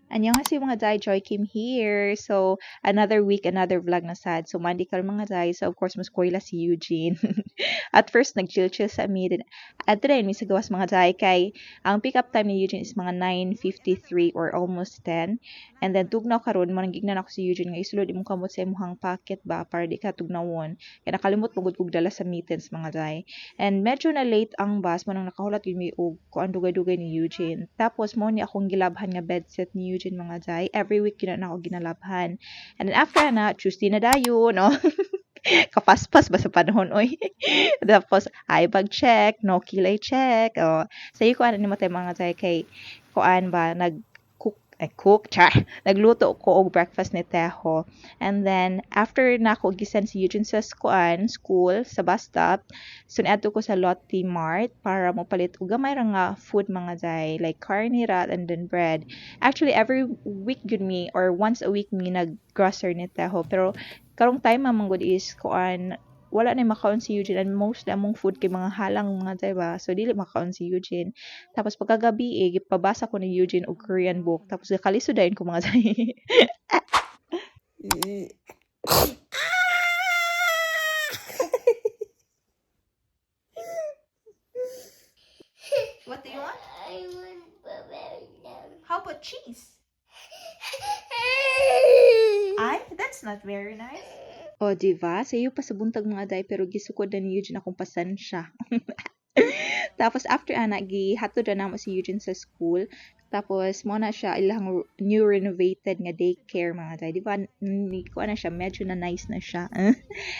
Annyeonghaseyo mga day, Joy Kim here. So, another week, another vlog na sad. So, Monday ka mga day. So, of course, muskwela si Eugene. At first, nag-chill-chill sa amin. At rin, may sagawas mga day kay ang pick-up time ni Eugene is mga 9:53 or almost 10. And then, tugnaw karon mo nanggignan ako si Eugene nga isulod imong kamot sa imong packet ba para di ka tugnawon. Kaya nakalimot mo gud dala sa meetings mga day. And medyo na late ang bus mo nang nakahulat yun may og kuan dugay-dugay ni Eugene. Tapos mo ni akong gilabhan nga bedset ni Eugene mga day. Every week yun na ako ginalabhan. And then after na, Tuesday na dayo, no? Kapaspas ba sa panahon, oy? Tapos, ay bag check, no kilay check. Oh. Sa'yo ko ano ni mo tayo mga day kay kuan ba, nagluto ko og breakfast ni Teho. And then, after na ako gisan si Eugene sa school, sa bus stop, so niadto ko sa Lotte Mart para mopalit og gamay ra nga food mga day, like carne rat and then bread. Actually, every week gud me, or once a week me nag-grocery ni Teho. Pero, karong time mamang gud is kuan wala na makaon si Eugene and mostly among food kay mga halang mga diba so dili makaon si Eugene tapos pagkagabi gipabasa ko ni Eugene og Korean book tapos kalisod dayon ko mga day. What do you want? I want banana. How about cheese? That's not very nice. O, diba? Sa iyo pa sa buntag mga day, pero gisukod na ni Eugene akong pasensya. Tapos, after gihatod na namo si Eugene sa school. Tapos, mo na siya ilang new renovated nga daycare mga day. Diba? Ko na siya, medyo na nice na siya.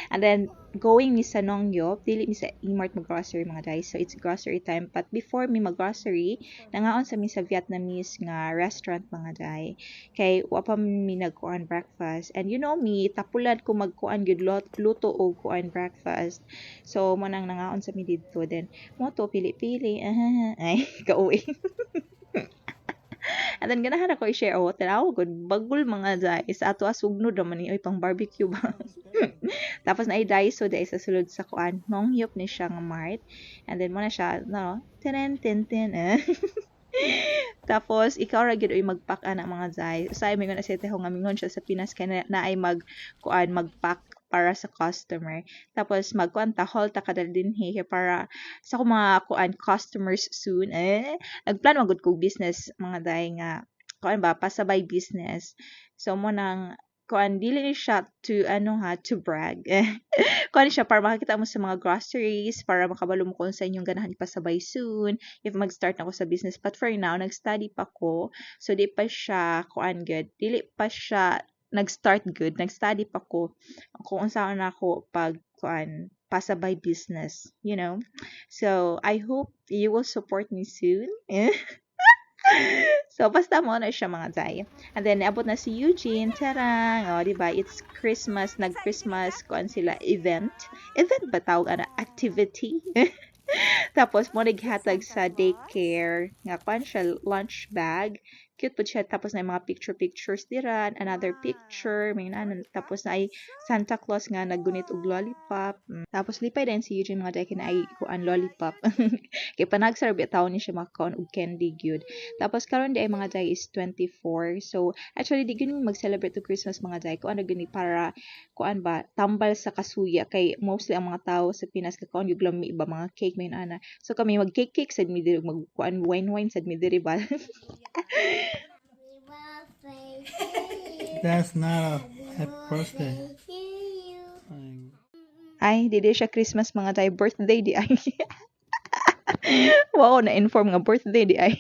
And then, going mi sa Nongyop, dili mi sa E-Mart mag-grocery mga day. So, it's grocery time. But before mi mag-grocery, nangaon sa mi sa Vietnamese nga restaurant mga day. Kay, wapa mi nagkuhan breakfast. And you know me, tapulan ko magkuhan gud luto o kuhan breakfast. So, mo nang nangaon sa mi dito. Then, mo to, pili-pili. Ay, kauwi. And then, ganahan ako i-share o, tanaw, good, bagul mga day. Sa ato asugnod naman ni, pang barbecue ba? Tapos, na-daiso dahil sa sulod sa kuan. Nongyop ni siya nga mart. And then, mo na siya, no, tenen. Tapos, ikaw ra gyud oy mag-pack ana mga day. Usay mingon na siya nga mingon siya sa Pinas kay na ay mag-pack para sa customer. Tapos magkuan ta haul ta kada dinhi para sa ko mga kuan customers soon. Nagplan magud kog business mga day nga kuan ba pasabay business. So mo nang kuan dili ni siya to brag. Kuan siya para makakita mo sa mga groceries para makabalo mo kung sa inyong ganahan ipasabay soon if mag-start na ako sa business. But for now, nag-study pa ko. So, di pa siya kuan good. Dili pa siya nag-start good. Nag-study pa ko kung saan ako pag kuan pasabay business, you know. So, I hope you will support me soon. So, basta mo na siya mga day. And then, abot na si Eugene. Tarang! O, diba? It's Christmas. Nag-Christmas kuan sila event. Event ba tawag ana? Activity? Tapos, mo naghatag sa daycare. Nga kuan siya, lunch bag. Cute po siya. Tapos, na mga pictures diran. Another picture. May tapos, na ay Santa Claus nga naggunit og lollipop. Tapos, lipay din si Eugene mga day kina ay kuan lollipop. Kay panagsarbi taon ni siya makaon og candy gyud. Tapos karon di ay mga day is 24. So actually di gani mag-celebrate og Christmas mga day. Kung ano gani para kuan ba tambal sa kasuya kay mostly ang mga tao sa Pinas kakaon gyud lami iba mga cake may ana. So kami mag-cake sad mi diri mag kuan wine sad mi diri ba. That's not a happy birthday. Ay, di siya Christmas mga day, birthday di ay. Wow, na-inform nga birthday di ay.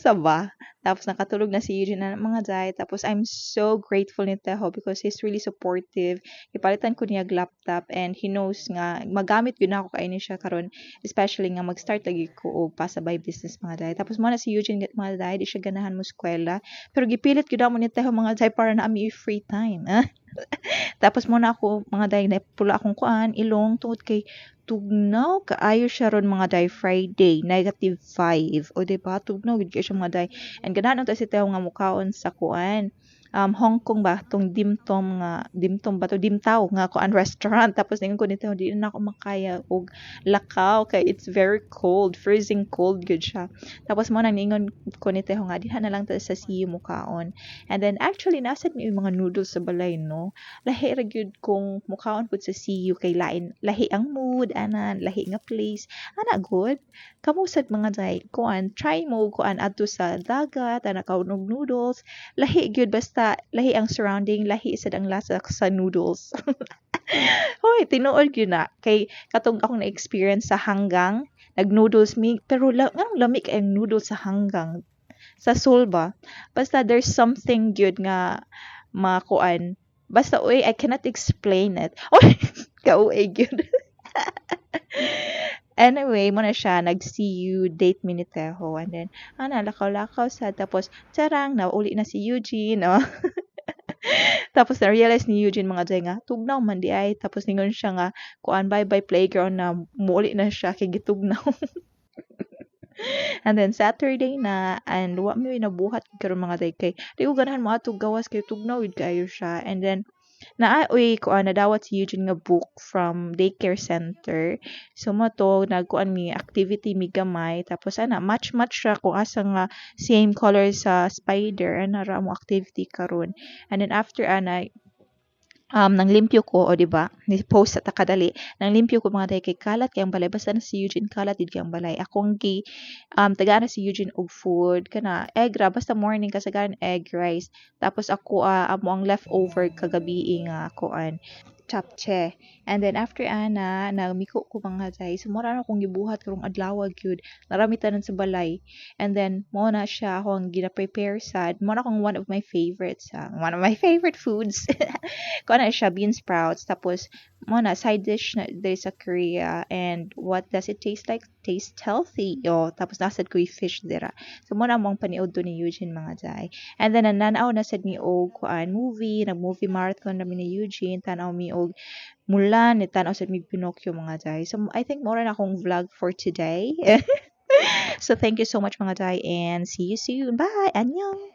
Sa ba? Tapos nakatulog na si Eugene na mga day. Tapos I'm so grateful ni Teho because he's really supportive. Ipalitan ko niya laptop and he knows nga magamit yun ako kainin siya karon, especially nga mag-start lagi ko og pasabay business mga day. Tapos mo na si Eugene mga day, di siya ganahan mo eskwela. Pero gipilit gyud mo ni Teho mga day para na ami free time. Tapos mo na ako mga day na pula akong kuan ilong tungod kay tugnaw kaayo siya ron mga day Friday -5 o diba tugnaw gid kay siya mga day and ganahan ta si Teo nga mukaon sa kuan Hong Kong ba tong dimtom ba to dimtao nga kuan restaurant tapos ningon ko nito di na ako makaya og lakaw kay it's very cold, freezing cold gyud siya. Tapos mo nang ningon ko nito nga diha na lang ta sa siyo mo kaon. And then actually nasad mi yung mga noodles sa balay no. Lahi ra gyud kung mukaon pud sa siyo kay lahi ang mood ana lahi nga place ana good. Kamusad mga day kuan try mo kuan adto sa dagat ana kaon og noodles lahi gyud basta lahi ang surrounding lahi sad ang lasa sa noodles. Hoy tinuod gyud na kay katong akong na-experience sa hanggang nag-noodles mi pero ang lami kay ang noodles sa hanggang sa Seoul ba basta there's something good nga makuan basta oy I cannot explain it. Oy kauay gyud. Anyway, mo na siya, nag-see you, date mi ni Teho. And then, lakaw-lakaw sa, tapos, charang, nauli na si Eugene, no? Tapos, na-realize ni Eugene mga day nga, tugnaw man di ay. Tapos, ningon siya nga, kuan bye-bye playground na, muuli na siya, kay gitugnaw. And then, Saturday na, and wa mi nabuhat karon mga day kay, di ko ganahan mo ato gawas kay tugnaw, kayo siya. And then, nadawat si Eugene nga book from daycare center. So mo to nagkuan mi activity mi gamay tapos match ra kung asa nga same color sa spider ra mo activity karon. And then after nang limpyo ko o di ba ni post sa takadali nang limpyo ko mga day kay kalat kay ang balay basta na si Eugene kalat did kay ang balay akong tagana si Eugene og food kana egg ra basta morning kasagaran egg rice tapos ako amo ang leftover kagabi nga kuan chapche. And then after nagmiko ko mga day so mura na akong gibuhat karong adlaw gyud narami tanan sa balay. And then mo na siya akong gina-prepare sad mo na akong one of my favorite foods. Kuan na siya bean sprouts tapos mo na side dish na there sa Korea. And what does it taste like? Taste healthy. Tapos nasad ko fish dira. So mo na mong paniud to ni Eugene mga day. And then nananaw na sad ni og kuan nag-movie marathon na ni Eugene tanaw mi og Mulan ni tanaw sad mi Pinocchio mga day. So I think more na akong vlog for today. So thank you so much mga day and see you soon. Bye. Annyeong.